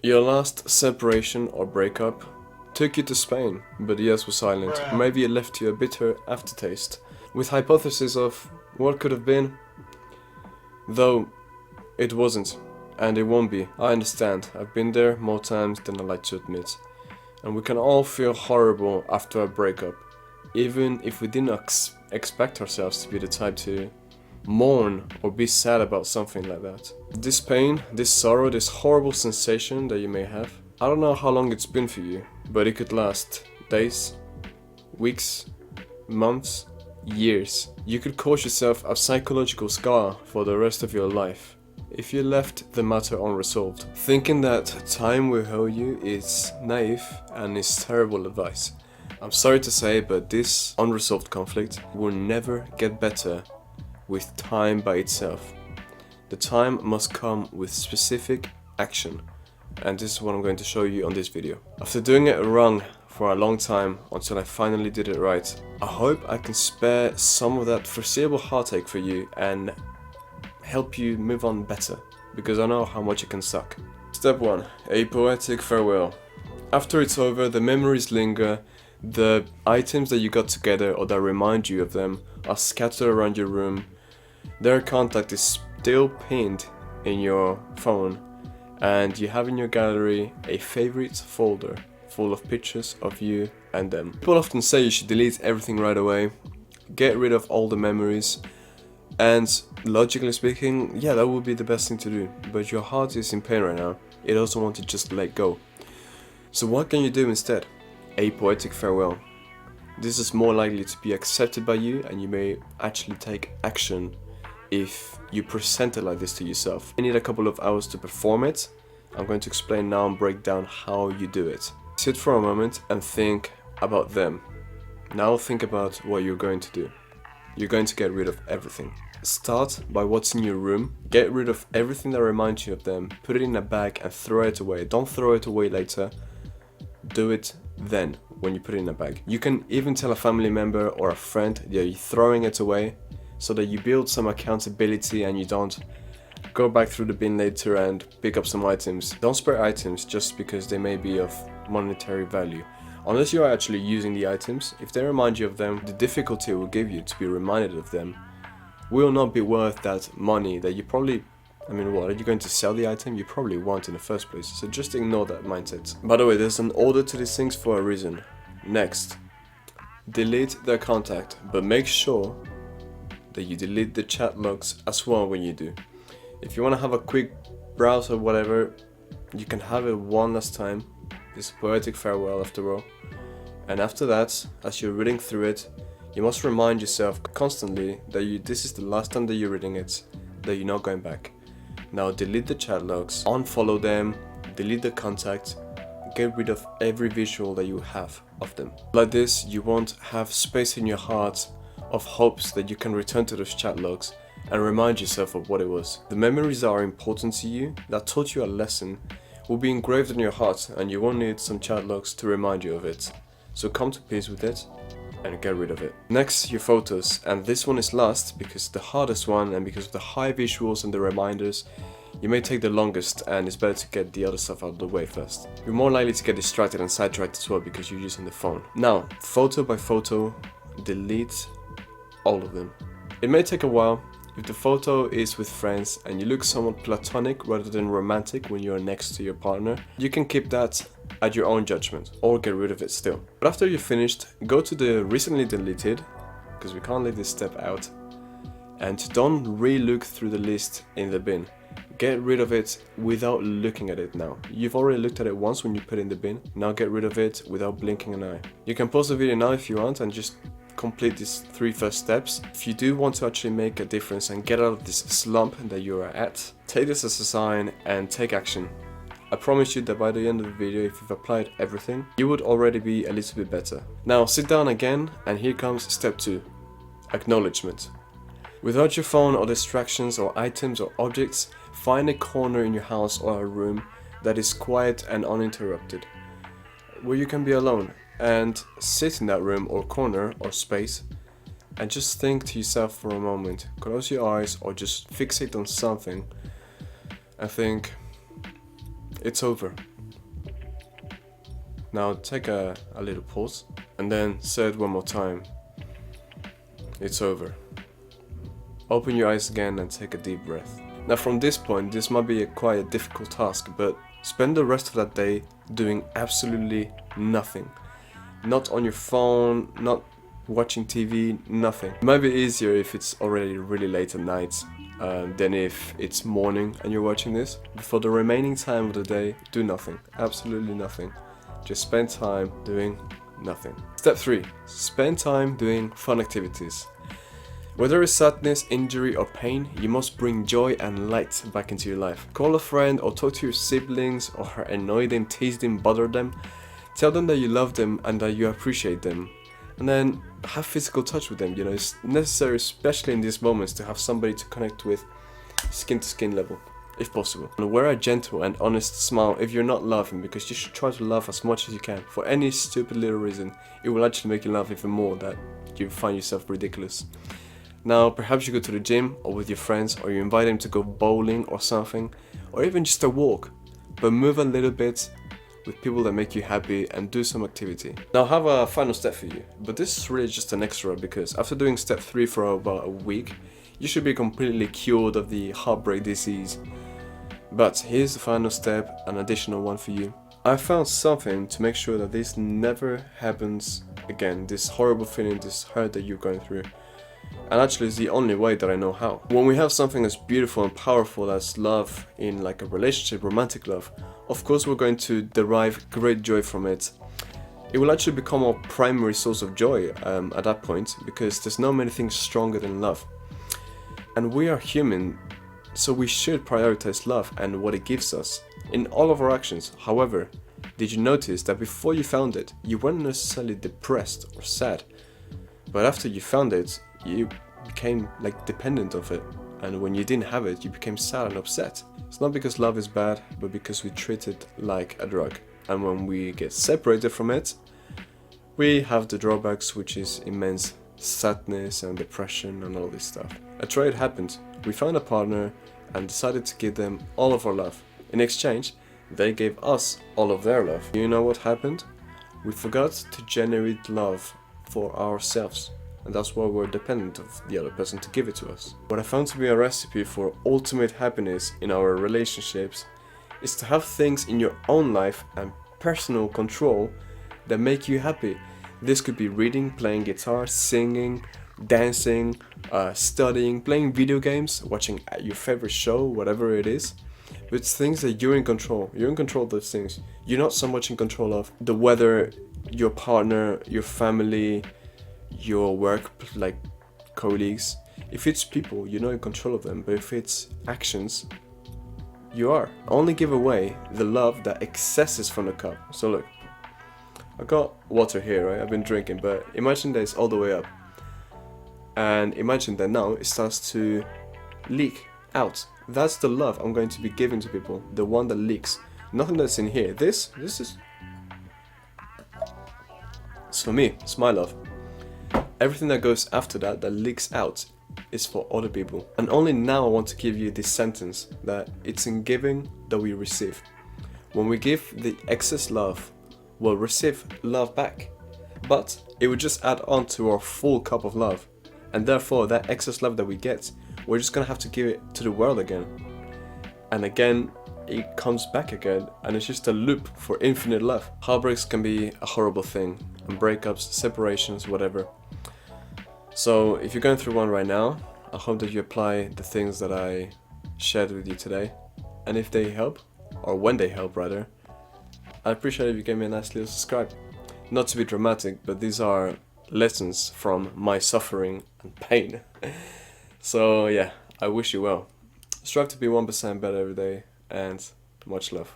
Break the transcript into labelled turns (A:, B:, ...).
A: Your last separation or breakup took you to Spain, but the years were silent. Maybe it left you a bitter aftertaste, with hypotheses of what could have been, though it wasn't, and it won't be. I understand, I've been there more times than I like to admit, and we can all feel horrible after a breakup, even if we didn't expect ourselves to be the type to mourn or be sad about something like that. This pain, this sorrow, this horrible sensation that you may have, I don't know how long it's been for you, but it could last days, weeks, months, years. You could cause yourself a psychological scar for the rest of your life if you left the matter unresolved. Thinking that time will heal you is naive and is terrible advice. I'm sorry to say, but this unresolved conflict will never get better with time by itself. The time must come with specific action, and this is what I'm going to show you on this video. After doing it wrong for a long time until I finally did it right, I hope I can spare some of that foreseeable heartache for you and help you move on better, because I know how much it can suck. Step 1. A poetic farewell. After it's over, the memories linger. The items that you got together or that remind you of them are scattered around your room. Their contact is still pinned in your phone, and you have in your gallery a favorites folder full of pictures of you and them. People often say you should delete everything right away, get rid of all the memories, and logically speaking, yeah, that would be the best thing to do, but your heart is in pain right now. It doesn't want to just let go. So what can you do instead? A poetic farewell. This is more likely to be accepted by you, and you may actually take action if you present it like this to yourself. You need a couple of hours to perform it. I'm going to explain now and break down how you do it. Sit for a moment and think about them. Now think about what you're going to do. You're going to get rid of everything. Start by what's in your room. Get rid of everything that reminds you of them. Put it in a bag and throw it away. Don't throw it away later. Do it then, when you put it in a bag. You can even tell a family member or a friend that you're throwing it away, so that you build some accountability and you don't go back through the bin later and pick up some items. Don't spare items just because they may be of monetary value. Unless you are actually using the items, if they remind you of them, the difficulty it will give you to be reminded of them will not be worth that money that you probably, what, are you going to sell the item? You probably won't in the first place, so just ignore that mindset. By the way, there's an order to these things for a reason. Next, delete their contact, but make sure that you delete the chat logs as well when you do. If you want to have a quick browse or whatever, you can have it one last time. This poetic farewell after all. And after that, as you're reading through it, you must remind yourself constantly that this is the last time that you're reading it, that you're not going back. Now delete the chat logs, unfollow them, delete the contact, get rid of every visual that you have of them. Like this, you won't have space in your heart of hopes that you can return to those chat logs and remind yourself of what it was. The memories that are important to you, that taught you a lesson, will be engraved in your heart, and you won't need some chat logs to remind you of it. So come to peace with it and get rid of it. Next, your photos, and this one is last because the hardest one, and because of the high visuals and the reminders, you may take the longest, and it's better to get the other stuff out of the way first. You're more likely to get distracted and sidetracked as well because you're using the phone. Now, photo by photo, delete all of them. It may take a while. If the photo is with friends and you look somewhat platonic rather than romantic when you're next to your partner, you can keep that at your own judgment or get rid of it still. But after you're finished, go to the recently deleted, because we can't leave this step out, and don't re-look through the list in the bin. Get rid of it without looking at it now. You've already looked at it once when you put it in the bin. Now get rid of it without blinking an eye. You can pause the video now if you want and just complete these 3 first steps. If you do want to actually make a difference and get out of this slump that you are at, take this as a sign and take action. I promise you that by the end of the video, if you've applied everything, you would already be a little bit better. Now sit down again, and here comes step 2, acknowledgement. Without your phone or distractions or items or objects, find a corner in your house or a room that is quiet and uninterrupted, where you can be alone, and sit in that room or corner or space and just think to yourself for a moment. Close your eyes or just fixate on something and think, it's over. Now take a little pause and then say it one more time. It's over. Open your eyes again and take a deep breath. Now from this point, this might be quite a difficult task, but spend the rest of that day doing absolutely nothing. Not on your phone, not watching TV, nothing. It might be easier if it's already really late at night than if it's morning and you're watching this. But for the remaining time of the day, do nothing. Absolutely nothing. Just spend time doing nothing. Step 3. Spend time doing fun activities. Whether it's sadness, injury or pain, you must bring joy and light back into your life. Call a friend or talk to your siblings or annoy them, tease them, bother them. Tell them that you love them and that you appreciate them. And then have physical touch with them. You know, it's necessary, especially in these moments, to have somebody to connect with skin to skin level, if possible. And wear a gentle and honest smile if you're not laughing, because you should try to laugh as much as you can. For any stupid little reason, it will actually make you laugh even more, that you find yourself ridiculous. Now, perhaps you go to the gym or with your friends, or you invite them to go bowling or something, or even just a walk. But move a little bit with people that make you happy and do some activity. Now I have a final step for you, but this is really just an extra, because after doing step 3 for about a week, you should be completely cured of the heartbreak disease. But here's the final step, an additional one for you. I found something to make sure that this never happens again, this horrible feeling, this hurt that you're going through. And actually it's the only way that I know how. When we have something as beautiful and powerful as love in like a relationship, romantic love, of course we're going to derive great joy from it. It will actually become our primary source of joy at that point, because there's not many things stronger than love. And we are human, so we should prioritize love and what it gives us in all of our actions. However, did you notice that before you found it, you weren't necessarily depressed or sad, but after you found it, you became like dependent of it, and when you didn't have it, you became sad and upset. It's not because love is bad, but because we treat it like a drug, and when we get separated from it, we have the drawbacks, which is immense sadness and depression and all this stuff. A trade happened. We found a partner and decided to give them all of our love. In exchange, they gave us all of their love. You know what happened? We forgot to generate love for ourselves. And that's why we're dependent of the other person to give it to us. What I found to be a recipe for ultimate happiness in our relationships is to have things in your own life and personal control that make you happy. This could be reading, playing guitar, singing, dancing, studying, playing video games, watching your favorite show, whatever it is. But it's things that you're in control. You're in control of those things. You're not so much in control of the weather, your partner, your family, your work, like colleagues. If it's people, you're not in control of them, but if it's actions, you are. Only give away the love that excesses from the cup. So look, I got water here, right? I've been drinking, but imagine that it's all the way up, and imagine that now it starts to leak out. That's the love I'm going to be giving to people, the one that leaks. Nothing that's in here. This is, it's for me, it's my love. Everything that goes after that, that leaks out, is for other people. And only now I want to give you this sentence, that it's in giving that we receive. When we give the excess love, we'll receive love back. But it would just add on to our full cup of love. And therefore, that excess love that we get, we're just gonna have to give it to the world again. And again, it comes back again, and it's just a loop for infinite love. Heartbreaks can be a horrible thing, and breakups, separations, whatever. So if you're going through one right now, I hope that you apply the things that I shared with you today. And if they help, or when they help rather, I'd appreciate if you gave me a nice little subscribe. Not to be dramatic, but these are lessons from my suffering and pain. So yeah, I wish you well. Strive to be 1% better every day, and much love.